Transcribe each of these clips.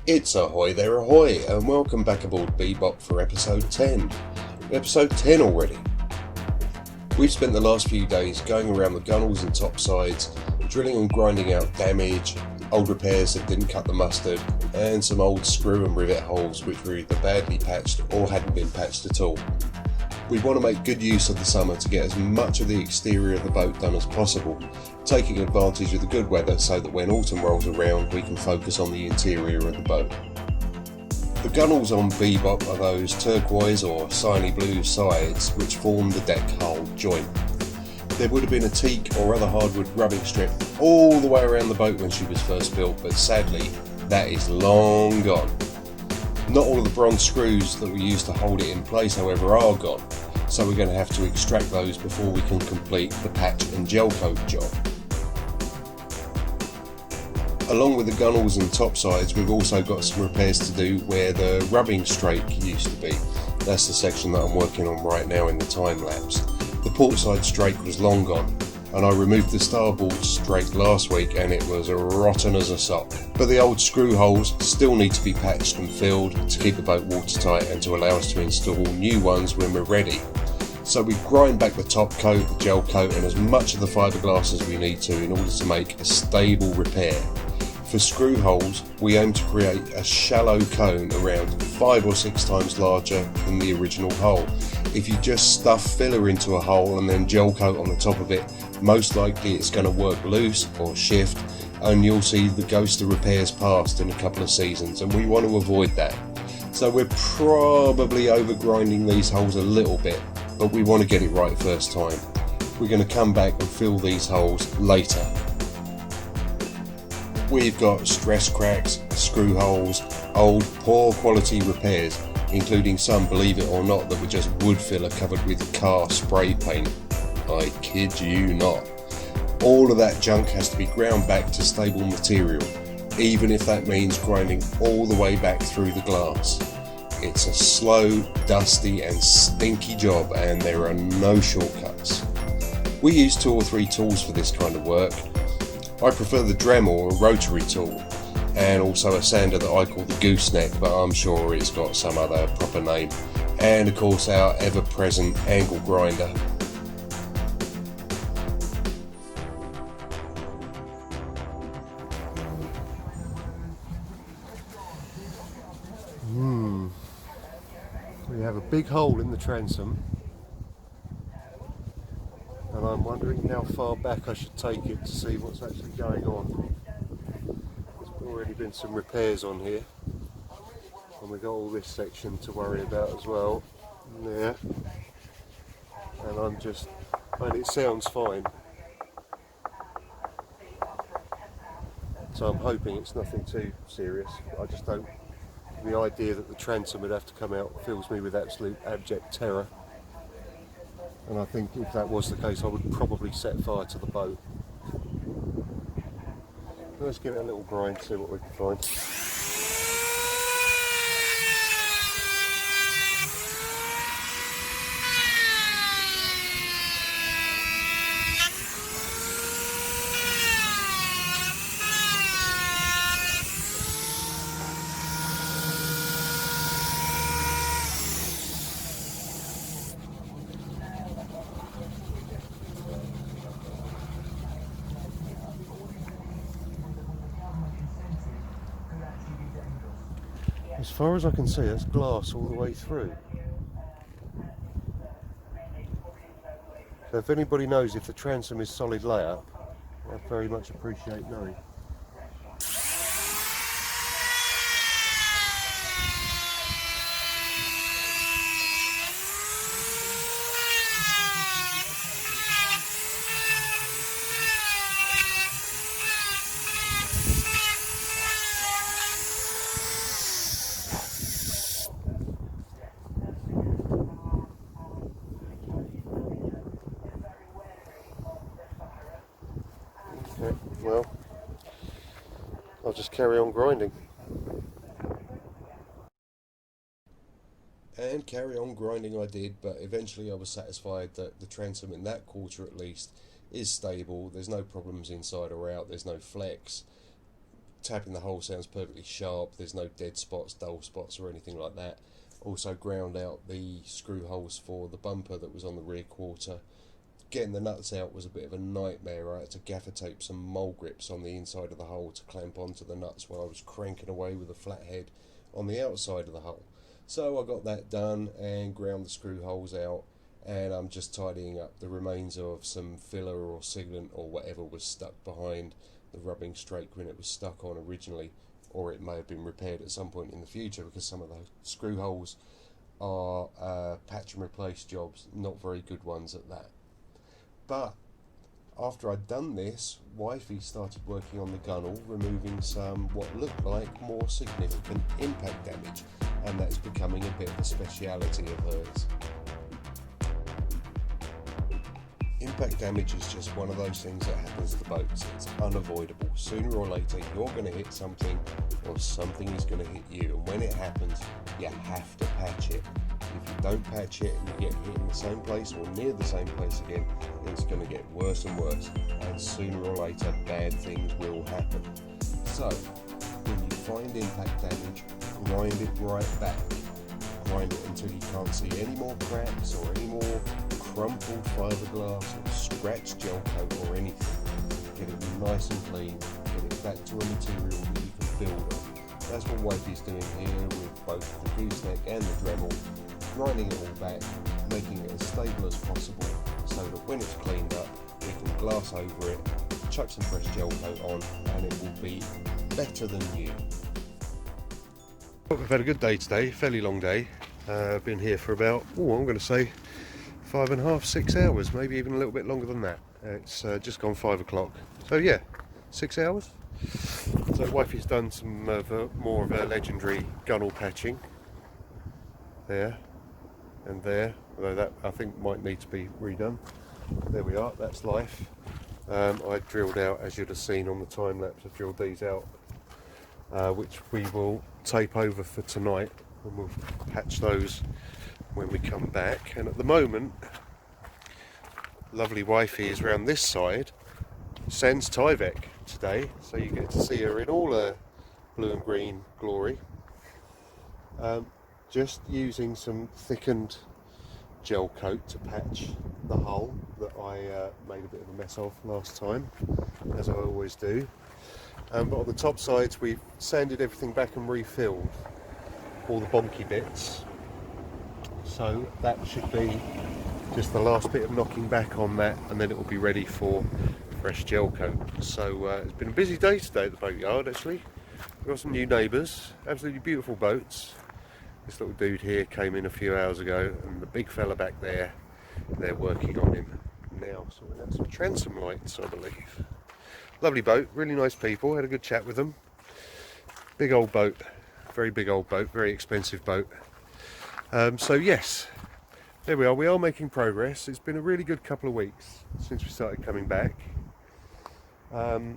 It's ahoy there ahoy, and welcome back aboard Bebop for episode 10. Episode 10 already. We've spent the last few days going around the gunnels and topsides, drilling and grinding out damage, old repairs that didn't cut the mustard, and some old screw and rivet holes which were either badly patched or hadn't been patched at all. We want to make good use of the summer to get as much of the exterior of the boat done as possible, taking advantage of the good weather so that when autumn rolls around we can focus on the interior of the boat. The gunnels on Bebop are those turquoise or cyan blue sides which form the deck hull joint. There would have been a teak or other hardwood rubbing strip all the way around the boat when she was first built, but sadly that is long gone. Not all of the bronze screws that we used to hold it in place, however, are gone, so we're going to have to extract those before we can complete the patch and gel coat job. Along with the gunnels and topsides, we've also got some repairs to do where the rubbing strake used to be. That's the section that I'm working on right now in the time lapse. The portside strake was long gone, and I removed the starboard strake last week and it was rotten as a sock. But the old screw holes still need to be patched and filled to keep the boat watertight and to allow us to install new ones when we're ready. So we grind back the top coat, the gel coat and as much of the fibreglass as we need to in order to make a stable repair. For screw holes, we aim to create a shallow cone around 5 or 6 times larger than the original hole. If you just stuff filler into a hole and then gel coat on the top of it, most likely it's going to work loose or shift and you'll see the ghost of repairs past in a couple of seasons, and we want to avoid that. So we're probably over grinding these holes a little bit, but we want to get it right first time. We're going to come back and fill these holes later. We've got stress cracks, screw holes, old poor quality repairs, including some, believe it or not, that were just wood filler covered with car spray paint. I kid you not. All of that junk has to be ground back to stable material, even if that means grinding all the way back through the glass. It's a slow, dusty and stinky job, and there are no shortcuts. We use 2 or 3 tools for this kind of work. I prefer the Dremel or rotary tool, and also a sander that I call the gooseneck, but I'm sure it's got some other proper name, and of course our ever-present angle grinder. We have a big hole in the transom, and I'm wondering how far back I should take it to see what's actually going on. There's already been some repairs on here, and we've got all this section to worry about as well. Yeah, and it sounds fine, so I'm hoping it's nothing too serious. I just don't. The idea that the transom would have to come out fills me with absolute abject terror. And I think if that was the case, I would probably set fire to the boat. Let's give it a little grind, see what we can find. As far as I can see, that's glass all the way through. So if anybody knows if the transom is solid layup, I'd very much appreciate knowing. just carry on grinding. And carry on grinding I did, but eventually I was satisfied that the transom in that quarter at least is stable. There's no problems inside or out, there's no flex. Tapping the hole sounds perfectly sharp, there's no dead spots, dull spots or anything like that. Also ground out the screw holes for the bumper that was on the rear quarter. Getting the nuts out was a bit of a nightmare. I had to gaffer tape some mole grips on the inside of the hole to clamp onto the nuts while I was cranking away with a flathead on the outside of the hole. So I got that done and ground the screw holes out, and I'm just tidying up the remains of some filler or sealant or whatever was stuck behind the rubbing strake when it was stuck on originally, or it may have been repaired at some point in the future, because some of the screw holes are patch and replace jobs, not very good ones at that. But after I'd done this, wifey started working on the gunnel, removing some what looked like more significant impact damage, and that is becoming a bit of a speciality of hers. Impact damage is just one of those things that happens to boats. It's unavoidable. Sooner or later you're going to hit something, or something is going to hit you, and when it happens you have to patch it. If you don't patch it and you get hit in the same place or near the same place again, it's going to get worse and worse, and sooner or later bad things will happen. So when you find impact damage, grind it right back. Grind it until you can't see any more cracks or any more crumpled fiberglass or scratched gel coat or anything. Get it nice and clean, get it back to a material that you can build on. That's what wifey's doing here with both the gooseneck and the Dremel, grinding it all back, making it as stable as possible so that when it's cleaned up we can glass over it, chuck some fresh gel coat on, and it will be better than new. Well, we've had a good day today, fairly long day. I've been here for about, I'm going to say 5.5, 6 hours, maybe even a little bit longer than that. It's just gone 5 o'clock. So yeah, 6 hours. So wifey's done some more of her legendary gunnel patching. There and there, although that I think might need to be redone. There we are, that's life. I drilled out, as you'd have seen on the time lapse, I've drilled these out, which we will tape over for tonight, and we'll patch those when we come back. And at the moment, lovely wifey is around this side, sans Tyvek today, so you get to see her in all her blue and green glory. Just using some thickened gel coat to patch the hull that I made a bit of a mess of last time, as I always do. But on the top sides we've sanded everything back and refilled all the bonky bits, so that should be just the last bit of knocking back on that, and then it will be ready for fresh gel coat. So it's been a busy day today at the boatyard actually. We've got some new neighbours, absolutely beautiful boats. This little dude here came in a few hours ago, and the big fella back there, they're working on him now, sorting out some transom lights I believe. Lovely boat, really nice people, had a good chat with them. Big old boat, very big old boat, very expensive boat. So yes, there we are making progress. It's been a really good couple of weeks since we started coming back. I'm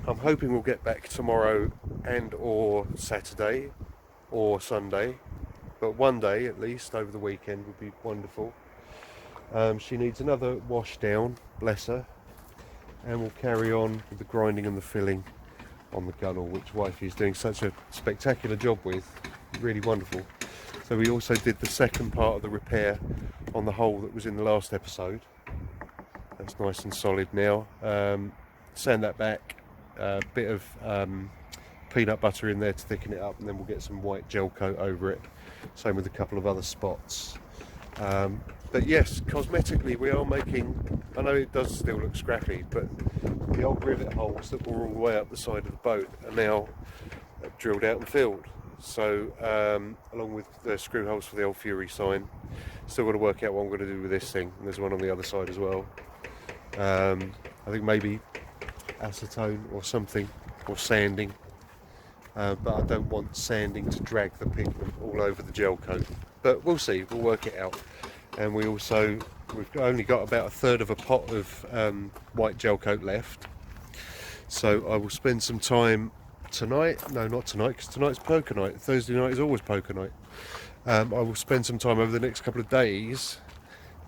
hoping we'll get back tomorrow and or Saturday or Sunday, but one day at least over the weekend would be wonderful. She needs another wash down, bless her, and we'll carry on with the grinding and the filling on the gunnel, which wifey is doing such a spectacular job with, really wonderful. So we also did the second part of the repair on the hole that was in the last episode. That's nice and solid now. Sand that back, a bit of peanut butter in there to thicken it up, and then we'll get some white gel coat over it. Same with a couple of other spots. But yes, cosmetically we are making, I know it does still look scrappy, but the old rivet holes that were all the way up the side of the boat are now drilled out and filled. So along with the screw holes for the old Fury sign, still got to work out what I'm going to do with this thing. And there's one on the other side as well. I think maybe acetone or something, or sanding. But I don't want sanding to drag the pigment all over the gel coat. But we'll see, we'll work it out. And we've only got about a third of a pot of white gel coat left. So I will spend some time tonight. No, not tonight, because tonight's poker night. Thursday night is always poker night. I will spend some time over the next couple of days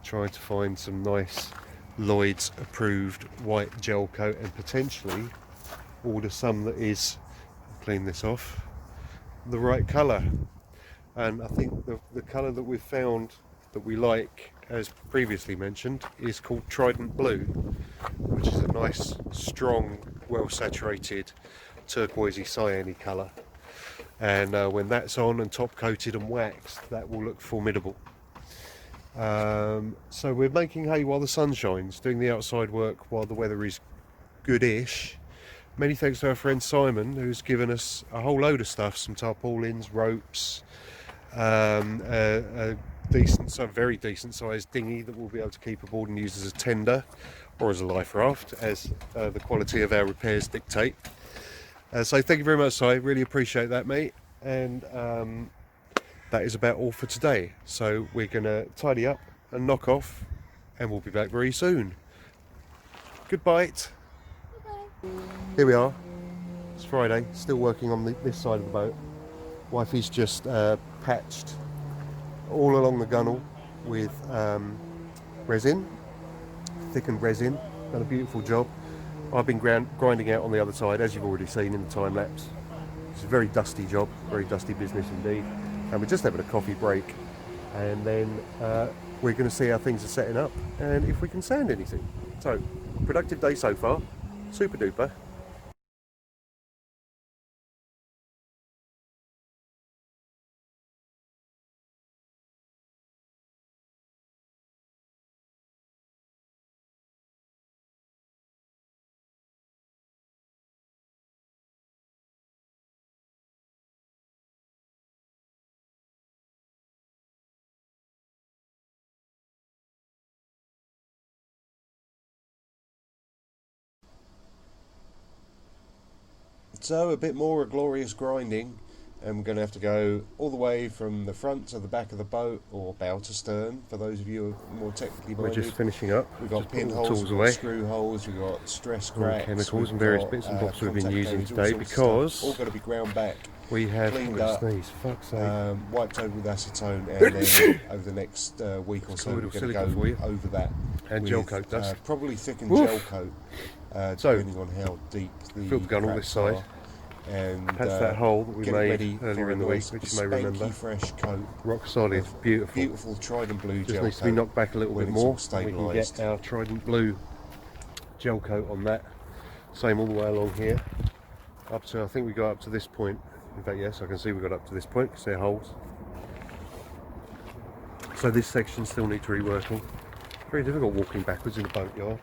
trying to find some nice Lloyd's approved white gel coat, and potentially order some that is, clean this off, the right colour. And I think the colour that we've found that we like, as previously mentioned, is called Trident Blue, which is a nice, strong, well saturated turquoisey cyany colour. And when that's on and top coated and waxed, that will look formidable. So we're making hay while the sun shines, doing the outside work while the weather is goodish. Many thanks to our friend Simon, who's given us a whole load of stuff, some tarpaulins, ropes, a very decent sized dinghy that we'll be able to keep aboard and use as a tender or as a life raft, as the quality of our repairs dictate. So thank you very much, Si, really appreciate that, mate. And that is about all for today. So we're going to tidy up and knock off, and we'll be back very soon. Goodbye. Here we are. It's Friday, still working on this side of the boat. Wifey's just patched all along the gunnel with resin, thickened resin. Done a beautiful job. I've been grinding out on the other side, as you've already seen in the time lapse. It's a very dusty job, very dusty business indeed. And we're just having a coffee break, and then we're going to see how things are setting up and if we can sand anything. So, productive day so far, super duper. So a bit more glorious grinding, and we're going to have to go all the way from the front to the back of the boat, or bow to stern, for those of you who are more technically minded. We're just finishing up. We've got pinholes, we've got screw holes, we've got stress cracks, chemicals and various bits and bobs we've been using today, because all got to be ground back. We have cleaned up, fuck's sake, wiped over with acetone, and then over the next week or so we're going to go over that and gel coat dust, probably thickened gel coat, depending on how deep the filled the gun on this side. And that's that hole that we made earlier in the week, which you may remember. Fresh coat, rock solid, beautiful Trident Blue gel coat. Just needs to be knocked back a little bit more. We can get our Trident Blue gel coat on that. Same all the way along here, up to, I think we got up to this point. In fact, yes, I can see we got up to this point because they're holes. So this section still needs reworking. Very difficult walking backwards in a boatyard.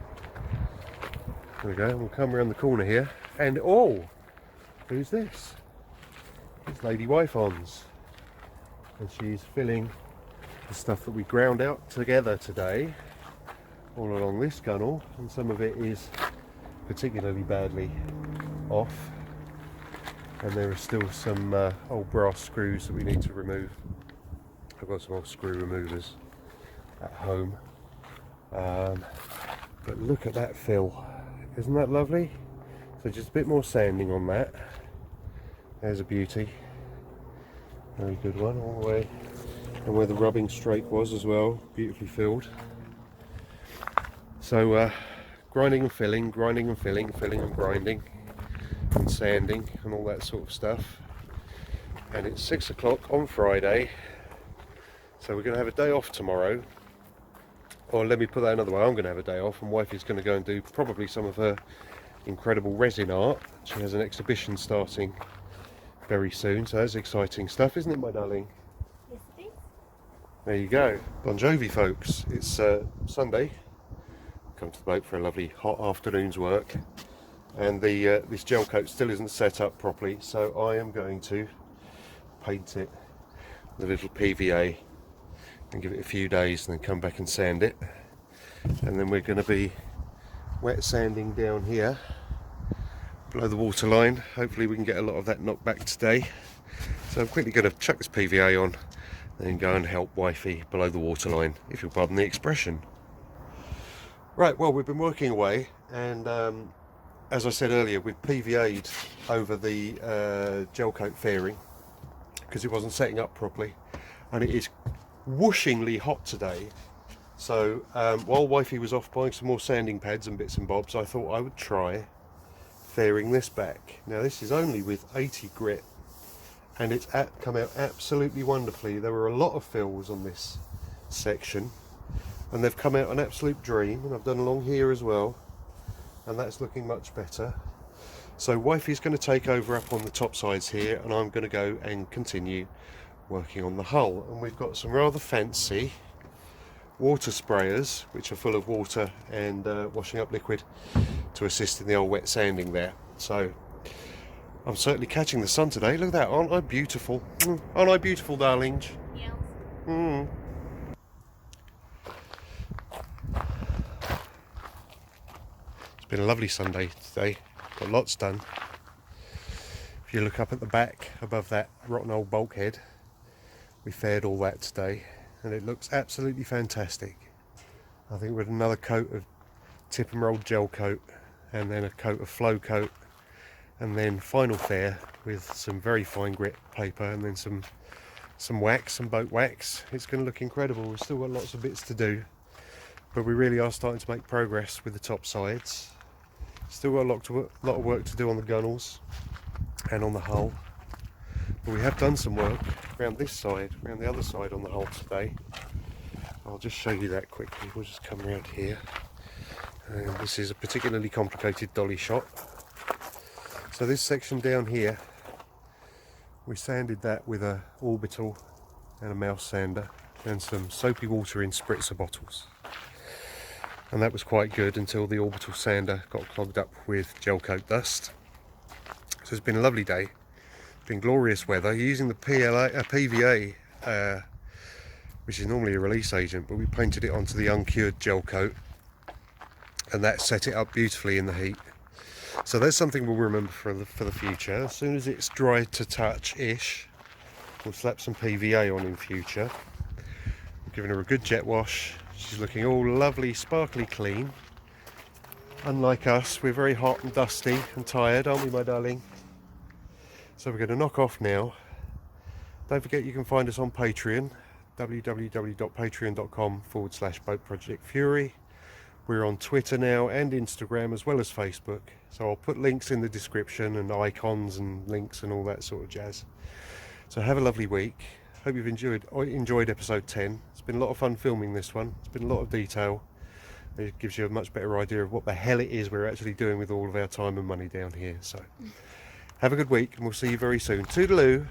There we go. We'll come around the corner here, and who's this? It's Lady Wyphons, and she's filling the stuff that we ground out together today all along this gunnel, and some of it is particularly badly off, and there are still some old brass screws that we need to remove. I've got some old screw removers at home, but look at that fill, isn't that lovely? So just a bit more sanding on that. There's a beauty. Very good one all the way. And where the rubbing strake was as well, beautifully filled. So grinding and filling, grinding and filling, filling and grinding, and sanding and all that sort of stuff. And it's 6 o'clock on Friday. So we're going to have a day off tomorrow. Or let me put that another way, I'm going to have a day off, and Wifey's going to go and do probably some of her incredible resin art. She has an exhibition starting very soon, so that's exciting stuff, isn't it, my darling? Yes, it is. There you go. Bon Jovi, folks. It's Sunday. Come to the boat for a lovely hot afternoon's work, and the this gel coat still isn't set up properly, so I am going to paint it with a little PVA and give it a few days, and then come back and sand it. And then we're going to be wet sanding down here below the waterline. Hopefully we can get a lot of that knocked back today. So I'm quickly going to chuck this PVA on and then go and help Wifey below the waterline, if you'll pardon the expression. Right, well, we've been working away, and as I said earlier, we've PVA'd over the gel coat fairing because it wasn't setting up properly, and it is whooshingly hot today. So while wifey was off buying some more sanding pads and bits and bobs, I thought I would try fairing this back. Now this is only with 80 grit, and it's come out absolutely wonderfully. There were a lot of fills on this section, and they've come out an absolute dream, and I've done along here as well, and that's looking much better. So wifey's going to take over up on the top sides here, and I'm going to go and continue working on the hull. And we've got some rather fancy water sprayers which are full of water and washing up liquid to assist in the old wet sanding there. So I'm certainly catching the sun today. Look at that, aren't I beautiful? Aren't I beautiful, darlings? Yes. It's been a lovely Sunday today, got lots done. If you look up at the back above that rotten old bulkhead, we faired all that today, and it looks absolutely fantastic. I think with another coat of tip and roll gel coat, and then a coat of flow coat, and then final fair with some very fine grit paper, and then some wax, some boat wax, it's going to look incredible. We've still got lots of bits to do, but we really are starting to make progress with the top sides. Still got a lot of work to do on the gunnels and on the hull, but we have done some work around this side, around the other side on the hull today. I'll just show you that quickly. We'll just come around here. This is a particularly complicated dolly shot. So this section down here, we sanded that with a orbital and a mouse sander and some soapy water in spritzer bottles, and that was quite good until the orbital sander got clogged up with gel coat dust. So it's been a lovely day. It's been glorious weather. Using the PVA, which is normally a release agent, but we painted it onto the uncured gel coat, and that set it up beautifully in the heat. So that's something we'll remember for the future. As soon as it's dry to touch-ish, we'll slap some PVA on in future. We're giving her a good jet wash. She's looking all lovely, sparkly clean. Unlike us, we're very hot and dusty and tired, aren't we, my darling? So we're going to knock off now. Don't forget you can find us on Patreon, www.patreon.com/boatprojectfury. We're on Twitter now and Instagram as well as Facebook. So I'll put links in the description and icons and links and all that sort of jazz. So have a lovely week. Hope you've enjoyed episode 10. It's been a lot of fun filming this one. It's been a lot of detail. It gives you a much better idea of what the hell it is we're actually doing with all of our time and money down here. So have a good week, and we'll see you very soon. Toodaloo.